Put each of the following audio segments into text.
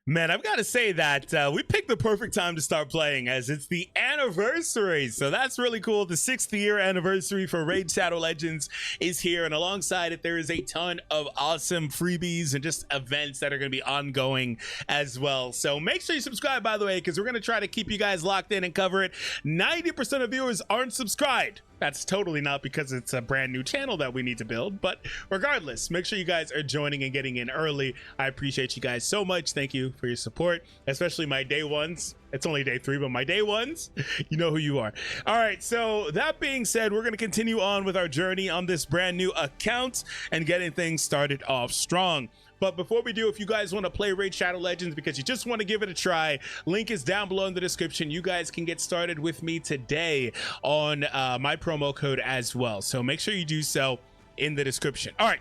Man, I've got to say that we picked the perfect time to start playing as it's the anniversary. So that's really cool. The 6th year anniversary for Raid Shadow Legends is here. And alongside it, there is a ton of awesome freebies and just events that are going to be ongoing as well. So make sure you subscribe, by the way, because we're going to try to keep you guys locked in and cover it. 90% of viewers aren't subscribed. That's totally not because it's a brand new channel that we need to build, but regardless, make sure you guys are joining and getting in early. I appreciate you guys so much. Thank you for your support, especially my day ones. It's only day 3, but my day ones, you know who you are. All right, so that being said, we're going to continue on with our journey on this brand new account and getting things started off strong. But before we do, if you guys want to play Raid Shadow Legends because you just want to give it a try, link is down below in the description. You guys can get started with me today on my promo code as well. So make sure you do so in the description. All right.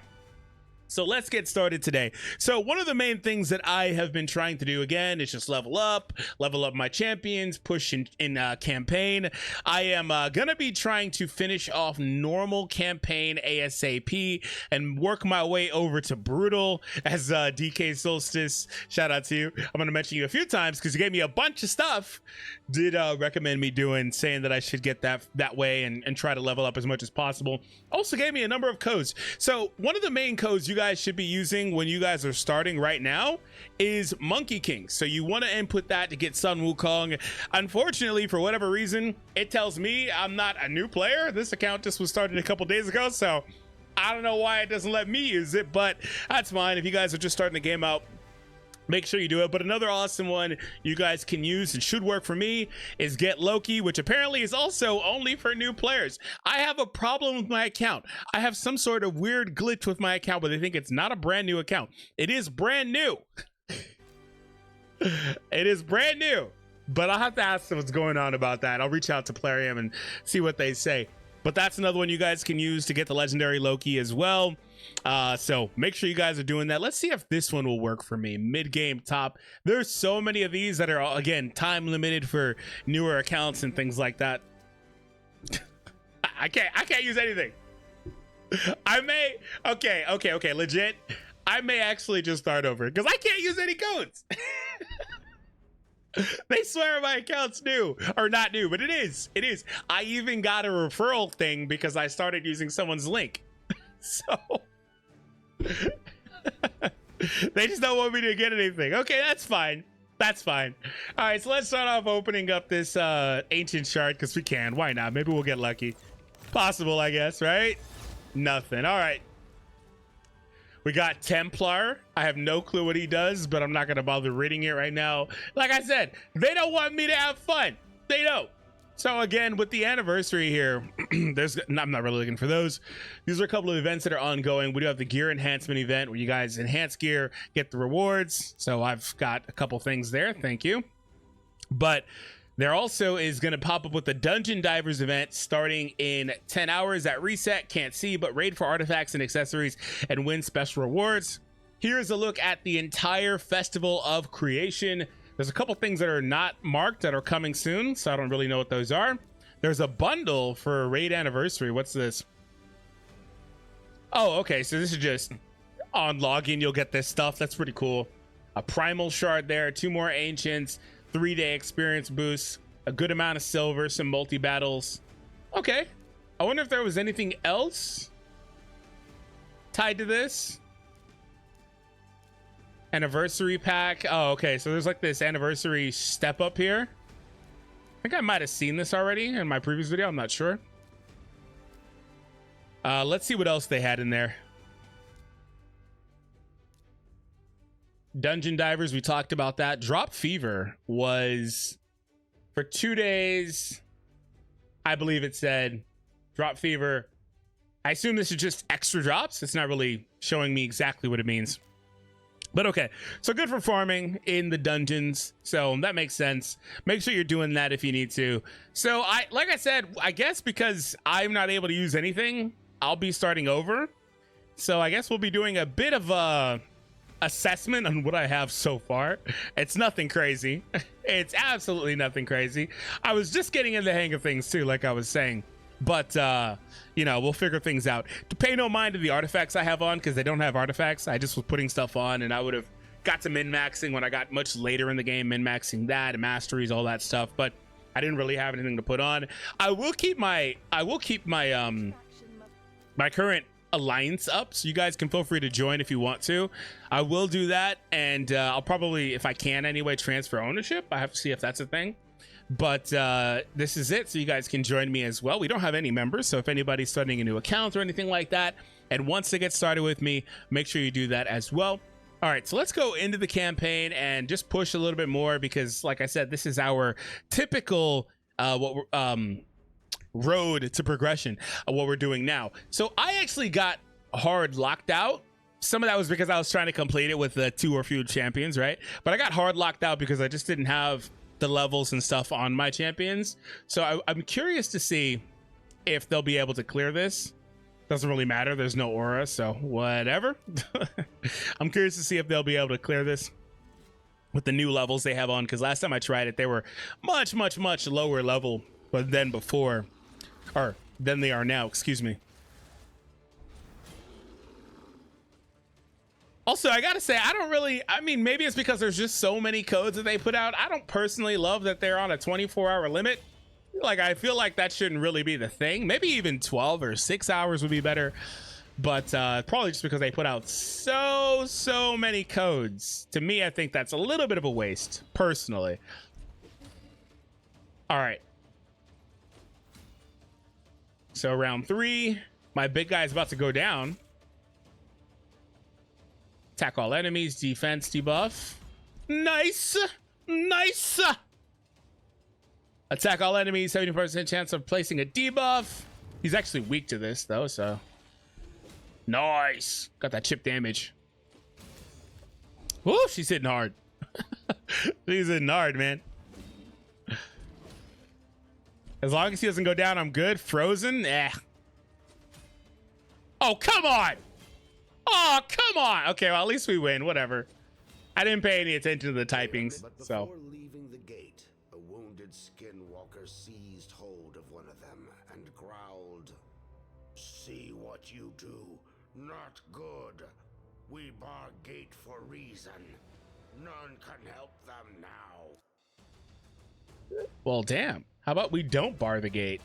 So let's get started today. So one of the main things that I have been trying to do again is just level up my champions, push in campaign. I am gonna be trying to finish off normal campaign ASAP and work my way over to brutal as DK Solstice. Shout out to you. I'm gonna mention you a few times because you gave me a bunch of stuff. Did recommend me doing, saying that I should get that way and try to level up as much as possible. Also gave me a number of codes. So one of the main codes you guys should be using when you guys are starting right now is Monkey King. So you want to input that to get Sun Wukong. Unfortunately, for whatever reason, it tells me I'm not a new player. This account just was started a couple days ago, so I don't know why it doesn't let me use it, but that's fine. If you guys are just starting the game out, make sure you do it. But another awesome one you guys can use and should work for me is Get Loki, which apparently is also only for new players. I have a problem with my account. I have some sort of weird glitch with my account, but they think it's not a brand new account. It is brand new. It is brand new, but I'll have to ask them what's going on about that. I'll reach out to Plarium and see what they say. But that's another one you guys can use to get the legendary Loki as well. So make sure you guys are doing that. Let's see if this one will work for me. Mid-game top. There's so many of these that are, again, time limited for newer accounts and things like that. I can't use anything. I may, okay, legit. I may actually just start over because I can't use any codes. They swear my account's new, or not new, but it is. I even got a referral thing because I started using someone's link. So they just don't want me to get anything. Okay, that's fine. All right, so let's start off opening up this ancient shard because we can. Why not? Maybe we'll get lucky. Possible, I guess, right? Nothing. All right. We got Templar. I have no clue what he does, but I'm not going to bother reading it right now. Like I said, they don't want me to have fun. They don't. So again, with the anniversary here, I'm not really looking for those. These are a couple of events that are ongoing. We do have the gear enhancement event where you guys enhance gear, get the rewards. So I've got a couple things there. Thank you. But there also is going to pop up with the Dungeon Divers event starting in 10 hours at reset. Can't see, but raid for artifacts and accessories and win special rewards. Here's a look at the entire Festival of Creation. There's a couple things that are not marked that are coming soon, so I don't really know what those are. There's a bundle for Raid Anniversary. What's this? Oh, okay, so this is just on login, you'll get this stuff. That's pretty cool. A Primal Shard there, 2 more Ancients, 3-day experience boosts, a good amount of silver, some multi-battles. Okay. I wonder if there was anything else tied to this. Anniversary pack. Oh, okay. So there's like this anniversary step up here. I think I might have seen this already in my previous video. I'm not sure. Let's see what else they had in there. Dungeon Divers, we talked about that. Drop Fever was for 2 days. I believe it said Drop Fever. I assume this is just extra drops. It's not really showing me exactly what it means. But okay, so good for farming in the dungeons. So that makes sense. Make sure you're doing that if you need to. So like I said, I guess because I'm not able to use anything, I'll be starting over. So I guess we'll be doing a bit of a assessment on what I have so far. It's nothing crazy. It's absolutely nothing crazy. I was just getting in the hang of things too, like I was saying. But you know, we'll figure things out. To pay no mind to the artifacts I have on, because they don't have artifacts. I just was putting stuff on, and I would have got to min-maxing when I got much later in the game, min-maxing that and masteries, all that stuff, but I didn't really have anything to put on. I will keep my my current alliance up, so you guys can feel free to join if you want to. I will do that, and I'll probably, if I can anyway, transfer ownership. I have to see if that's a thing, but this is it, so you guys can join me as well. We don't have any members, so if anybody's starting a new account or anything like that and wants to get started with me, make sure you do that as well. All right, so let's go into the campaign and just push a little bit more, because like I said, this is our typical road to progression of what we're doing now. So I actually got hard locked out. Some of that was because I was trying to complete it with the 2 or few champions, right? But I got hard locked out because I just didn't have the levels and stuff on my champions. So I'm curious to see if they'll be able to clear this. Doesn't really matter, there's no aura, so whatever. I'm curious to see if they'll be able to clear this with the new levels they have on, because last time I tried it, they were much lower level than before, or than they are now, excuse me. Also, I gotta say, I mean, maybe it's because there's just so many codes that they put out. I don't personally love that they're on a 24-hour limit. Like, I feel like that shouldn't really be the thing. Maybe even 12 or 6 hours would be better, but probably just because they put out so many codes. To me, I think that's a little bit of a waste, personally. All right, so round 3, my big guy is about to go down. Attack all enemies, defense debuff. Nice. Attack all enemies, 70% chance of placing a debuff. He's actually weak to this though, so nice. Got that chip damage. Woo, she's hitting hard. She's hitting hard, man. As long as he doesn't go down, I'm good. Frozen, oh, come on. Oh, come on. Okay, well, at least we win. Whatever. I didn't pay any attention to the typings, so. Before leaving the gate, a wounded skinwalker seized hold of one of them and growled, "See what you do. Not good. We bar gate for reason. None can help them now." Well, damn. How about we don't bar the gate?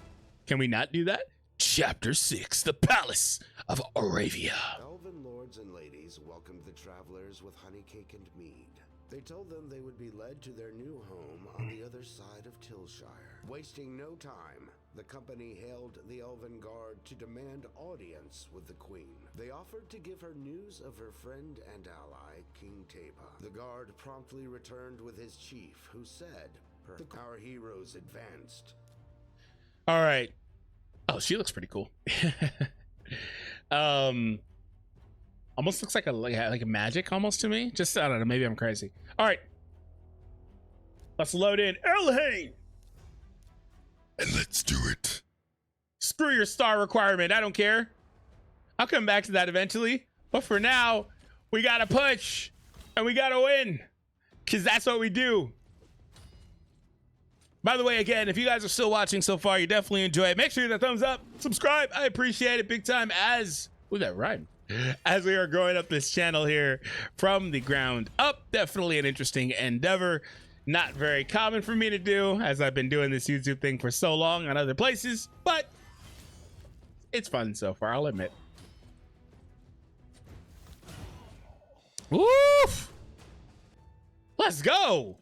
Can we not do that? Chapter 6, the Palace of Aravia. Elven lords and ladies welcomed the travelers with honey cake and mead. They told them they would be led to their new home on the other side of Tilshire. Wasting no time, the company hailed the Elven Guard to demand audience with the Queen. They offered to give her news of her friend and ally, King Teba. The Guard promptly returned with his chief, who said, "Our heroes advanced." All right. Oh, she looks pretty cool. Almost looks like a magic almost to me. Just, I don't know, maybe I'm crazy. All right. Let's load in Elhain. And let's do it. Screw your star requirement. I don't care. I'll come back to that eventually. But for now, we got to push and we got to win, because that's what we do. By the way, again, if you guys are still watching so far, you definitely enjoy it. Make sure you hit that thumbs up, subscribe. I appreciate it big time as, ooh, that rhyme. As we are growing up this channel here from the ground up. Definitely an interesting endeavor. Not very common for me to do, as I've been doing this YouTube thing for so long on other places, but it's fun so far, I'll admit. Woof! Let's go!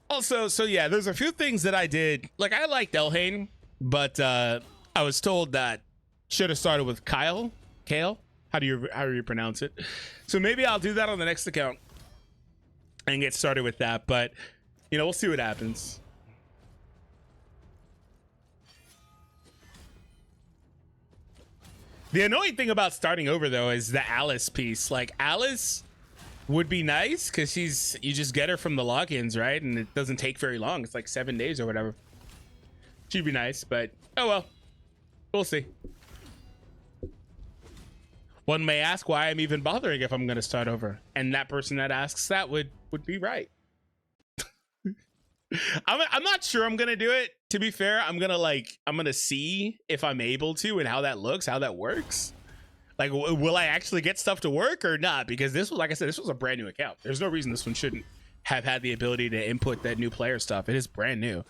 Also, so yeah, there's a few things that I did. Like, I liked Elhain, but I was told that should have started with Kale. How do you pronounce it? So maybe I'll do that on the next account and get started with that. But you know, we'll see what happens. The annoying thing about starting over though is the Alice piece. Like, Alice would be nice because you just get her from the logins, right? And it doesn't take very long. It's like 7 days or whatever. She'd be nice, but oh well, we'll see. One may ask why I'm even bothering if I'm going to start over, and that person that asks that would be right. I'm not sure I'm going to do it. To be fair, I'm going to see if I'm able to and how that looks, how that works. Like, will I actually get stuff to work or not? Because this was, like I said, this was a brand new account. There's no reason this one shouldn't have had the ability to input that new player stuff. It is brand new.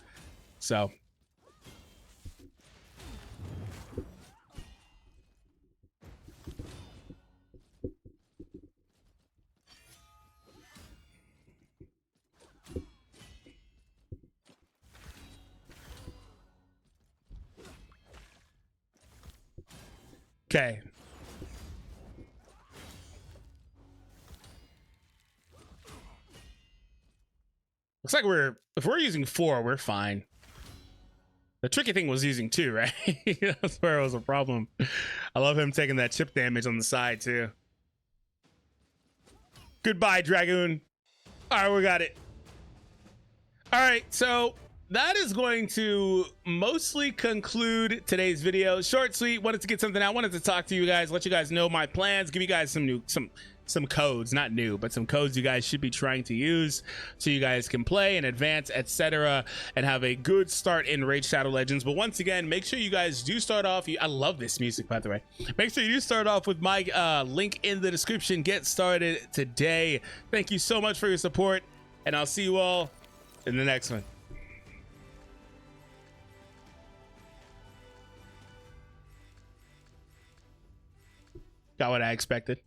So okay. Looks like if we're using 4, we're fine. The tricky thing was using 2, right? That's where it was a problem. I love him taking that chip damage on the side too. Goodbye, Dragoon. All right, we got it. All right, so that is going to mostly conclude today's video. Short, sweet. Wanted to get something out. Wanted to talk to you guys, let you guys know my plans, give you guys some codes, not new, but some codes you guys should be trying to use so you guys can play and advance, etc., and have a good start in Raid Shadow Legends. But once again, make sure you guys do start off. I love this music, by the way. Make sure you do start off with my link in the description. Get started today. Thank you so much for your support, and I'll see you all in the next one. Got what I expected.